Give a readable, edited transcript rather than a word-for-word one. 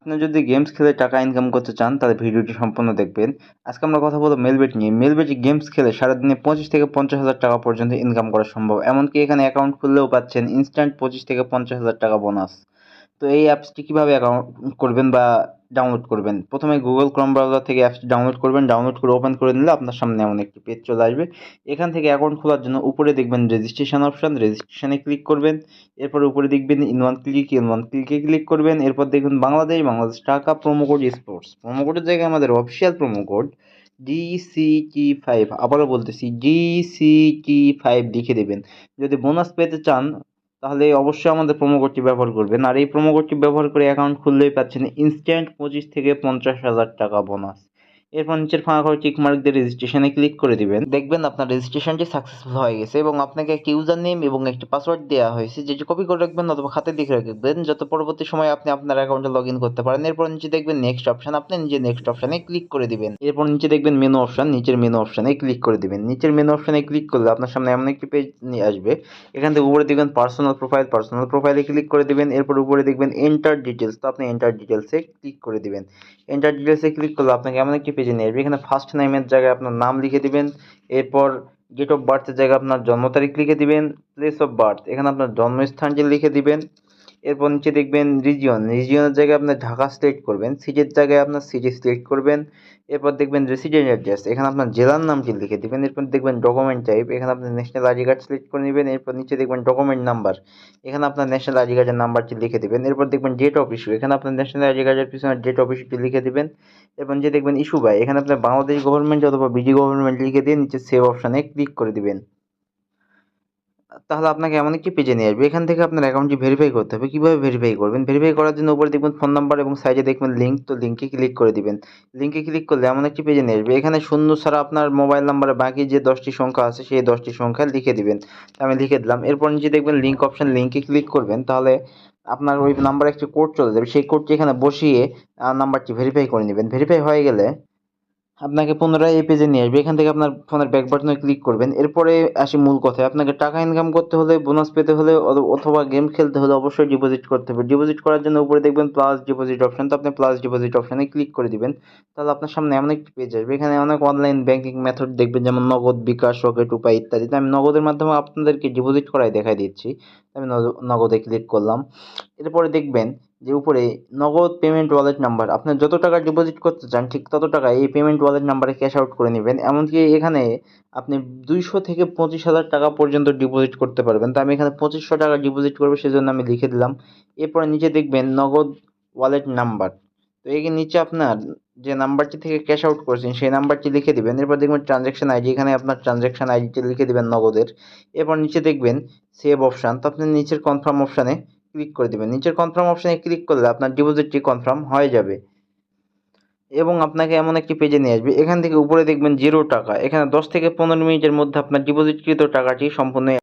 আপনি যদি গেমস খেলে টাকা ইনকাম করতে চান তাহলে ভিডিওটি সম্পূর্ণ দেখবেন। আজকে আমরা কথা বলবো মেলবেট নিয়ে। মেলবেটে গেমস খেলে সারাদিনে 25 থেকে 50,000 টাকা পর্যন্ত ইনকাম করা সম্ভব। এমনকি এখানে অ্যাকাউন্ট খুললেও পাচ্ছেন ইনস্ট্যান্ট 25 থেকে 50,000 টাকা বোনাস। তো এই অ্যাপসটি কিভাবে অ্যাকাউন্ট করবেন বা ডাউনলোড করবেন? প্রথমে গুগল ক্রোম ব্রাউজার থেকে অ্যাপসটি ডাউনলোড করবেন। ডাউনলোড করে ওপেন করে নিলে আপনার সামনে এমন একটি পেজ চলে আসবে। এখান থেকে অ্যাকাউন্ট খোলার জন্য উপরে দেখবেন রেজিস্ট্রেশন অপশন, রেজিস্ট্রেশনে ক্লিক করবেন। এরপর উপরে দেখবেন ইন ওয়ান ক্লিকে ক্লিক করবেন। এরপর দেখবেন বাংলাদেশ টাকা প্রোমো কোড স্পোর্টস। প্রোমো কোডের জায়গায় আমাদের অফিসিয়াল প্রোমো কোড DCT5, আবারও বলতেছি DCT5 লিখে দেবেন। যদি বোনাস পেতে চান তাহলে অবশ্যই আমাদের প্রোমো কোডটি ব্যবহার করবেন। আর এই প্রোমো কোডটি ব্যবহার করে অ্যাকাউন্ট খুললেই পাচ্ছেন ইনস্ট্যান্ট 25 থেকে 50,000 টাকা বোনাস। এরপর নিচের ফাঁকা করে টিক মার্ক দিয়ে রেজিস্ট্রেশনে ক্লিক করে দিবেন। দেখবেন আপনার রেজিস্ট্রেশনটি সাকসেসফুল হয়ে গেছে এবং আপনাকে একটি ইউজার নেম এবং একটি পাসওয়ার্ড দেওয়া হয়েছে, যেটি কপি করে রাখবেন অথবা খাতে লিখে রাখবেন, যাতে পরবর্তী সময়ে আপনি আপনার অ্যাকাউন্টে লগ ইন করতে পারেন। এরপর নিচে দেখবেন নেক্সট অপশন, আপনি নিজে নেক্সট অপশনে ক্লিক করে দিবেন। এরপর নিচে দেখবেন মেনু অপশন, নিচের মেনু অপশনে ক্লিক করে দিবেন। নিচের মেনু অপশনে ক্লিক করলে আপনার সামনে এমন একটি পেজ নিয়ে আসবে। এখান থেকে উপরে দেখবেন পার্সোনাল প্রোফাইলে ক্লিক করে দিবেন। এরপর উপরে দেখবেন এন্টার ডিটেলস, তো আপনি এন্টার ডিটেলসে ক্লিক করে দিবেন। এন্টার ডিটেলসে ক্লিক করলে আপনাকে এমন একটি পেজে নিয়ে আসবে। এখানে ফার্স্ট নেমের জায়গায় আপনার নাম লিখে দিবেন। এরপর ডেট অফ বার্থের জায়গায় আপনার জন্ম তারিখ লিখে দিবেন। প্লেস অফ বার্থ, এখানে আপনার জন্মস্থানটি লিখে দিবেন। এরপর নিচে দেখবেন রিজিয়নের জায়গায় আপনার ঢাকা সিলেক্ট করবেন। সিটির জায়গায় আপনার সিটি সিলেক্ট করবেন। এরপর দেখবেন রেসিডেন্ট অ্যাড্রেস, এখানে আপনার জেলার নামটি লিখে দিবেন। এরপর দেখবেন ডকুমেন্ট টাইপ, এখানে আপনি ন্যাশনাল আইডি কার্ড সিলেক্ট করে নেবেন। এরপর নিচে দেখবেন ডকুমেন্ট নাম্বার, এখানে আপনার ন্যাশনাল আইডি কার্ডের নাম্বারটি লিখে দিবেন। এরপর দেখবেন ডেট অফ ইস্যু, এখানে আপনার ন্যাশনাল আইডি কার্ডের পিছনে ডেট অফ ইস্যুটি লিখে দিবেন। এবং যে দেখবেন ইস্যু বাই, এখানে আপনার বাংলাদেশ গভর্নমেন্ট অথবা বিডি গভর্নমেন্ট লিখে দিয়ে নিচে সেভ অপশানে ক্লিক করে দিবেন। তাহলে আপনাকে এমন একটি পেজে নিয়ে আসবে। এখান থেকে আপনার অ্যাকাউন্টটি ভেরিফাই করতে হবে। কিভাবে ভেরিফাই করবেন? ভেরিফাই করার জন্য উপরে দেখবেন ফোন নাম্বার এবং সাইডে দেখবেন লিঙ্ক, তো লিঙ্কে ক্লিক করে দিবেন। লিঙ্কে ক্লিক করলে এমন একটি পেজে নিয়ে আসবে। এখানে শূন্য ছাড়া আপনার মোবাইল নাম্বারে বাকি যে 10টি সংখ্যা আছে সেই 10টি সংখ্যা লিখে দিবেন। আমি লিখে দিলাম। এরপর নিচে দেখবেন লিঙ্ক অপশন, লিঙ্কে ক্লিক করবেন। তাহলে আপনার ওই নাম্বারে একটি কোড চলে যাবে। সেই কোডটি এখানে বসিয়ে নাম্বারটি ভেরিফাই করে নেবেন। ভেরিফাই হয়ে গেলে আপনাকে পুনরায় এই পেজে নিয়ে আসবে। এখান থেকে আপনার ফোনের ব্যাক বাটনে ক্লিক করবেন। এরপরে আসি মূল কথায়। আপনাকে টাকা ইনকাম করতে হলে, বোনাস পেতে হলে অথবা গেম খেলতে হলে অবশ্যই ডিপোজিট করতে হবে। ডিপোজিট করার জন্য উপরে দেখবেন প্লাস ডিপোজিট অপশন, তো আপনি প্লাস ডিপোজিট অপশনে ক্লিক করে দিবেন। তাহলে আপনার সামনে এমন একটি পেজ আসবে। এখানে অনেক অনলাইন ব্যাংকিং মেথড দেখবেন, যেমন নগদ, বিকাশ, রকেট, উপায় ইত্যাদি। তো আমি নগদের মাধ্যমে আপনাদেরকে ডিপোজিট করাই দেখাই দিচ্ছি। আমি নগদে ক্লিক করলাম। এরপরে দেখবেন যে উপরে নগদ পেমেন্ট ওয়ালেট নাম্বার, আপনার যত টাকা ডিপোজিট করতে চান ঠিক তত টাকা এই পেমেন্ট ওয়ালেট নাম্বারে ক্যাশ আউট করে নেবেন। এমনকি এখানে আপনি 200 থেকে 25,000 টাকা পর্যন্ত ডিপোজিট করতে পারবেন। তো আমি এখানে 2500 টাকা ডিপোজিট করবো, সেজন্য আমি লিখে দিলাম। এরপরে নিচে দেখবেন নগদ ওয়ালেট নাম্বার, তো এই নিচে আপনার যে নাম্বারটি থেকে ক্যাশ আউট করেছেন সেই নাম্বারটি লিখে দিবেন। এরপর দেখবেন ট্রানজ্যাকশন আইডি, এখানে আপনার ট্রানজ্যাকশন আইডিটি লিখে দিবেন নগদের। এরপর নিচে দেখবেন সেভ অপশান, তো আপনি নিচের কনফার্ম অপশানে ক্লিক করে দিবেন। নিচের কনফার্ম অপশানে ক্লিক করলে আপনার ডিপোজিটটি কনফার্ম হয়ে যাবে এবং আপনাকে এমন একটি পেজে নিয়ে আসবে। এখান থেকে উপরে দেখবেন 0 টাকা, এখানে 10 থেকে 15 মিনিটের মধ্যে আপনার ডিপোজিটকৃত টাকাটি সম্পূর্ণ